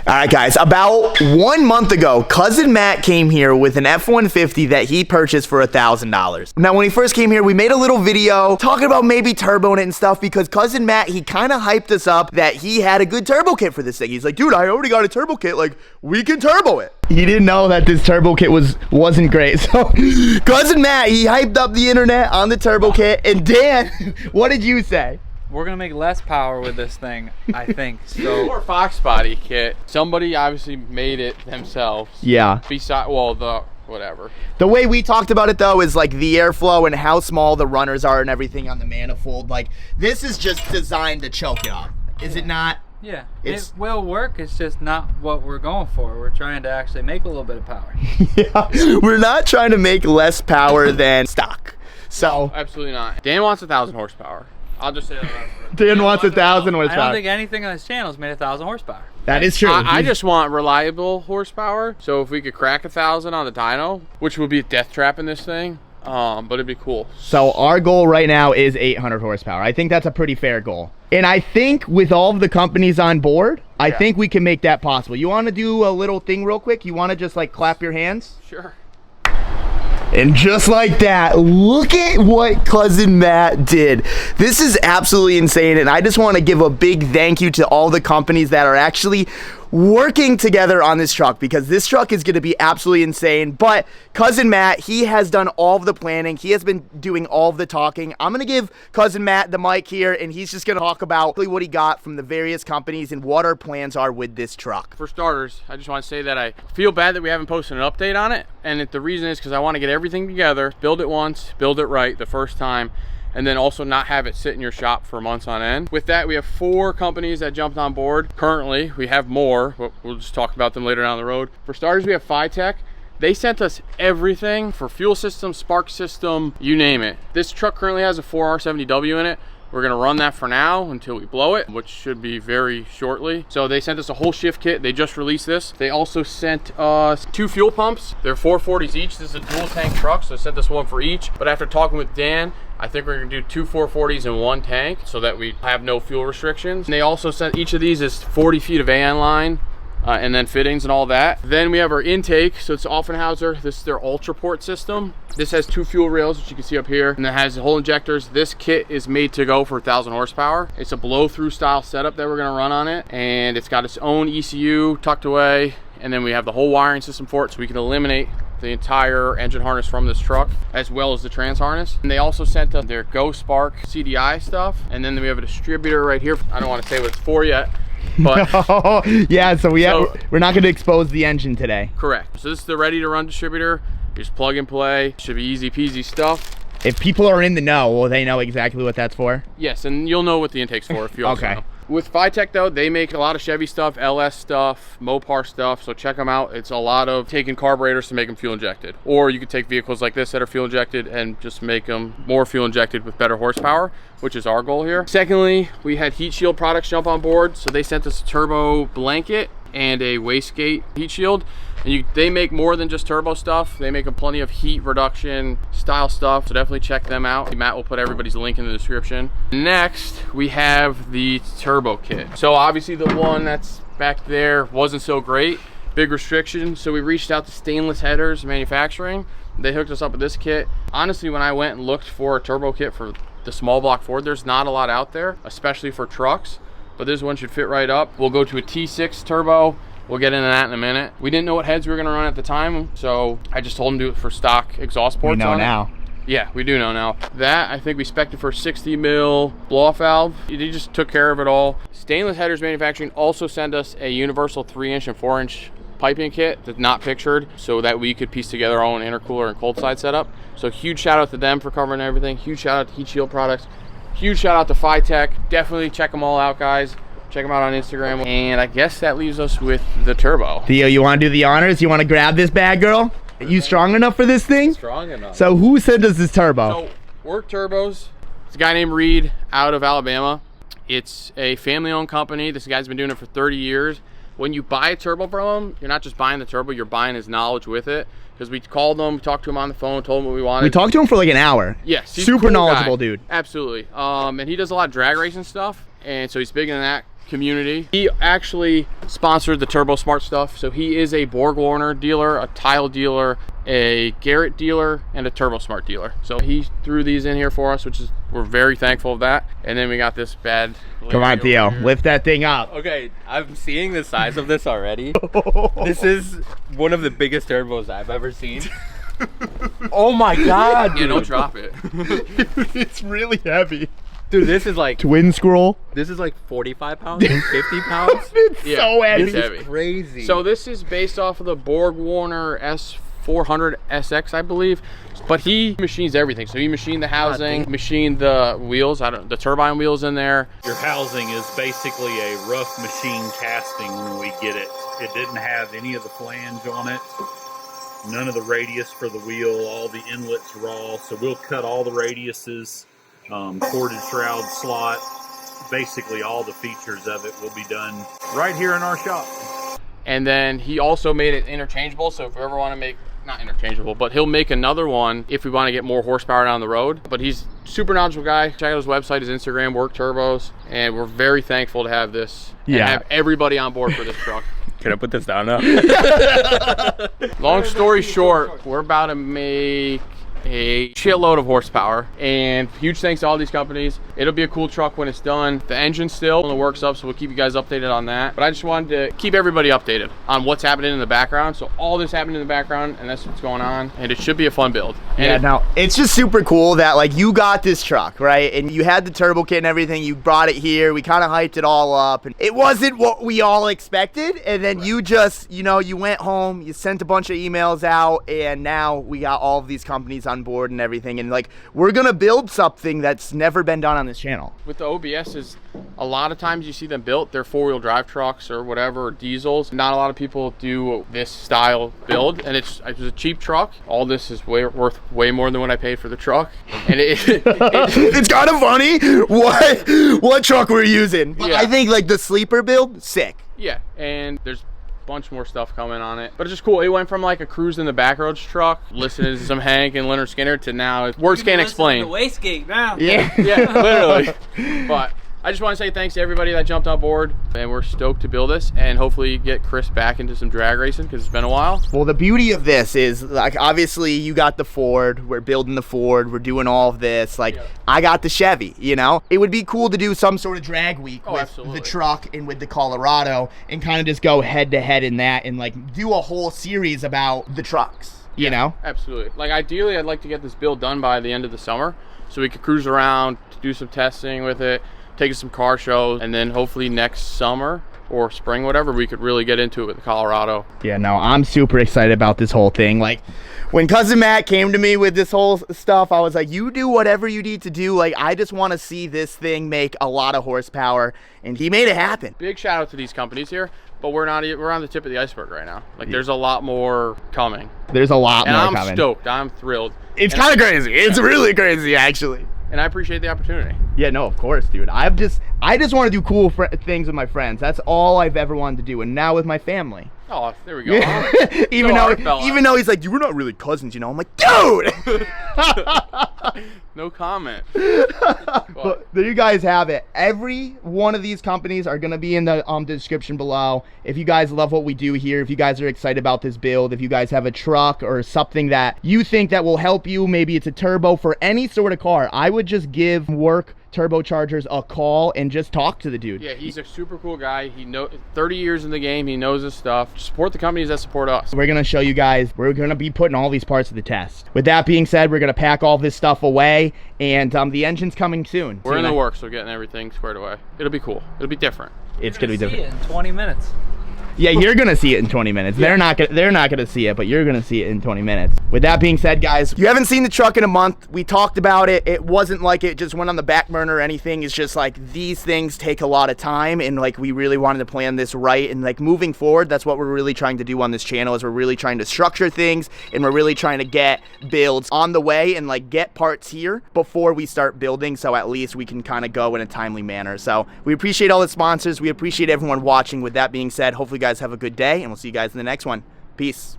All right, guys, about 1 month ago, Cousin Matt came here with an F-150 that he purchased for $1,000. Now, when he first came here, we made a little video talking about maybe turboing it and stuff because Cousin Matt, he kind of hyped us up that he had a good turbo kit for this thing. He's like, dude, I already got a turbo kit. Like, we can turbo it. He didn't know that this turbo kit wasn't great. So, Cousin Matt, he hyped up the internet on the turbo kit. And Dan, what did you say? We're gonna make less power with this thing, I think. So or Fox body kit. Somebody obviously made it themselves. Yeah. Besides, well, the whatever. The way we talked about it though is like the airflow and how small the runners are and everything on the manifold. Like this is just designed to choke it up. Is it not? Yeah, it will work. It's just not what we're going for. We're trying to actually make a little bit of power. Yeah, we're not trying to make less power than stock. So no, absolutely not. Dan wants 1,000 horsepower. I'll just say that. Dan wants 1,000 horsepower. I don't think anything on this channel has made 1,000 horsepower. That is true. I just want reliable horsepower. So if we could crack 1,000 on the dyno, which would be a death trap in this thing, but it'd be cool. So our goal right now is 800 horsepower. I think that's a pretty fair goal. And I think with all of the companies on board, I think we can make that possible. You want to do a little thing real quick? You want to just like clap your hands? Sure. And just like that, look at what Cousin Matt did. This is absolutely insane, and I just want to give a big thank you to all the companies that are actually working together on this truck because this truck is going to be absolutely insane. But Cousin Matt, he has done all of the planning. He has been doing all of the talking. I'm going to give Cousin Matt the mic here, and he's just going to talk about what he got from the various companies and what our plans are with this truck. For starters, I just want to say that I feel bad that we haven't posted an update on it, and the reason is because I want to get everything together, build it once, build it right the first time, and then also not have it sit in your shop for months on end. With that, we have 4 companies that jumped on board. Currently, we have more, but we'll just talk about them later down the road. For starters, we have Phytech. They sent us everything for fuel system, spark system, you name it. This truck currently has a 4R70W in it. We're gonna run that for now until we blow it, which should be very shortly. So they sent us a whole shift kit. They just released this. They also sent us 2 fuel pumps. They're 440s each. This is a dual tank truck, so they sent us one for each. But after talking with Dan, I think we're gonna do 2 440s in 1 tank so that we have no fuel restrictions. And they also sent, each of these is 40 feet of AN line, and then fittings and all that. Then we have our intake, so it's Offenhauser. This is their ultra port system. This has 2 fuel rails, which you can see up here, and it has the whole injectors. This kit is made to go for 1,000 horsepower. It's a blow-through style setup that we're gonna run on it, and it's got its own ECU tucked away, and then we have the whole wiring system for it, so we can eliminate the entire engine harness from this truck, as well as the trans harness. And they also sent us their Go Spark CDI stuff, and then we have a distributor right here. I don't want to say what it's for yet, but yeah, so we're not going to expose the engine today. Correct. So this is the ready to run distributor. You just plug and play. Should be easy peasy stuff. If people are in the know, will they know exactly what that's for? Yes, and you'll know what the intake's for if you also know. With Phytech though, they make a lot of Chevy stuff, LS stuff, Mopar stuff, so check them out. It's a lot of taking carburetors to make them fuel injected. Or you could take vehicles like this that are fuel injected and just make them more fuel injected with better horsepower, which is our goal here. Secondly, we had Heat Shield products jump on board, so they sent us a turbo blanket and a wastegate heat shield. And they make more than just turbo stuff. They make plenty of heat reduction style stuff, so definitely check them out. Matt will put everybody's link in the description. Next, we have the turbo kit. So obviously the one that's back there wasn't so great, big restriction, so we reached out to Stainless Headers Manufacturing. They hooked us up with this kit. Honestly, when I went and looked for a turbo kit for the small block Ford, there's not a lot out there, especially for trucks, but this one should fit right up. We'll go to a T6 turbo. We'll get into that in a minute. We didn't know what heads we were gonna run at the time, so I just told them to do it for stock exhaust ports. We know now. Yeah, we do know now. That, I think we spec'd it for 60 mil blow-off valve. They just took care of it all. Stainless Headers Manufacturing also sent us a universal 3-inch and 4-inch piping kit that's not pictured, so that we could piece together our own intercooler and cold side setup. So huge shout out to them for covering everything. Huge shout out to Heat Shield Products. Huge shout out to Phytech. Definitely check them all out, guys. Check them out on Instagram. And I guess that leaves us with the turbo. Theo, you want to do the honors? You want to grab this bad girl? Are you strong enough for this thing? Strong enough. So who sent us this turbo? So Work Turbos. It's a guy named Reed out of Alabama. It's a family-owned company. This guy's been doing it for 30 years. When you buy a turbo from him, you're not just buying the turbo, you're buying his knowledge with it. Because we called him, we talked to him on the phone, told him what we wanted. We talked to him for like an hour. Yes. He's super a cool knowledgeable guy. dude. Absolutely. And he does a lot of drag racing stuff. And so he's big in that community. He actually sponsored the Turbo Smart stuff. So he is a Borg-Warner dealer, a Tile dealer, a Garrett dealer, and a Turbo Smart dealer. So he threw these in here for us, which is, we're very thankful of that. And then we got this bad. Come on, Theo, lift that thing up. Okay, I'm seeing the size of this already. This is one of the biggest turbos I've ever seen. Oh my god, Yeah, dude. don't drop it. It's really heavy. Dude, this is like Twin scroll. this is like 45 pounds, 50 pounds. It's Yeah, so heavy. it's heavy. Crazy. So this is based off of the Borg-Warner S400 SX, I believe. But he machines everything. So he machined the housing, machined the wheels, the turbine wheels in there. Your housing is basically a rough machine casting when we get it. It didn't have any of the flange on it, none of the radius for the wheel, all the inlets raw. So we'll cut all the radiuses, corded shroud slot, basically all the features of it will be done right here in our shop. And then he also made it interchangeable. So if we ever want to make, not interchangeable, but he'll make another one if we want to get more horsepower down the road. But he's super knowledgeable guy. Check out his website, his Instagram, Work Turbos. And we're very thankful to have this and have everybody on board for this truck. Can I put this down now? Long story short, we're about to make a shitload of horsepower, and huge thanks to all these companies. It'll be a cool truck when it's done. The engine's still in the works up, so we'll keep you guys updated on that. But I just wanted to keep everybody updated on what's happening in the background. So all this happening in the background, and that's what's going on, and it should be a fun build. And Yeah, no, it's just super cool that like you got this truck, right? And you had the turbo kit and everything. You brought it here. We kind of hyped it all up, and it wasn't what we all expected. And then you just, you know, you went home, you sent a bunch of emails out, and now we got all of these companies on board and everything. And like, we're gonna build something that's never been done on this channel. with the OBSs, a lot of times you see them built, they're four-wheel drive trucks or whatever, or diesels. Not a lot of people do this style build, and it's a cheap truck. All this is worth way more than what I paid for the truck, and It's kind of funny what truck we're using. But Yeah. I think like the sleeper build, sick. yeah, and there's bunch more stuff coming on it, but it's just cool. It went from like a cruise in the backroads truck, listening to some Hank and Leonard Skinner, to now words can't explain. The wastegate now. Yeah. Yeah, literally. But I just want to say thanks to everybody that jumped on board, and we're stoked to build this and hopefully get Chris back into some drag racing because it's been a while. Well, the beauty of this is, like, obviously you got the Ford, we're building the Ford, we're doing all of this. Like, I got the Chevy, you know? It would be cool to do some sort of drag week with absolutely. the truck and with the Colorado and kind of just go head to head in that and, like, do a whole series about the trucks, you know? Absolutely. Like, ideally, I'd like to get this build done by the end of the summer so we could cruise around, do some testing with it, take some car shows, and then hopefully next summer or spring, whatever, we could really get into it with the Colorado. Yeah, no, I'm super excited about this whole thing. Like, when Cousin Matt came to me with this whole stuff, I was like, you do whatever you need to do. Like, I just want to see this thing make a lot of horsepower, and he made it happen. Big shout out to these companies here, but we're on the tip of the iceberg right now. Like, there's a lot more coming. There's a lot And more I'm coming. stoked. I'm thrilled. It's And kind of crazy. It's really crazy, actually. And I appreciate the opportunity. Yeah, no, of course, dude. I just want to do cool things with my friends. That's all I've ever wanted to do, and now with my family. Oh, there we go. even Go hard, fella. though he's like, we're not really cousins, you know. I'm like, dude. No comment. But there you guys have it. Every one of these companies are gonna be in the description below. If you guys love what we do here, if you guys are excited about this build, if you guys have a truck or something that you think that will help you, maybe it's a turbo for any sort of car, I would just give Work Turbochargers a call and just talk to the dude. Yeah, he's a super cool guy. He 30 years in the game. He knows his stuff. Support the companies that support us. We're gonna show you guys, we're gonna be putting all these parts to the test. With that being said, we're gonna pack all this stuff away, and the engine's coming soon. We're in the works, so getting everything squared away. It'll be cool. It'll be different. It's gonna be See different. it in 20 minutes. Yeah, you're gonna see it in 20 minutes. They're not gonna see it, but you're gonna see it in 20 minutes. With that being said, guys, you haven't seen the truck in a month. We talked about it. It wasn't like it just went on the back burner or anything. It's just like these things take a lot of time, and like we really wanted to plan this right. And like moving forward, that's what we're really trying to do on this channel. Is we're really trying to structure things, and we're really trying to get builds on the way and like get parts here before we start building. So at least we can kind of go in a timely manner. So we appreciate all the sponsors. We appreciate everyone watching. With that being said, hopefully you guys have a good day, and we'll see you guys in the next one. Peace.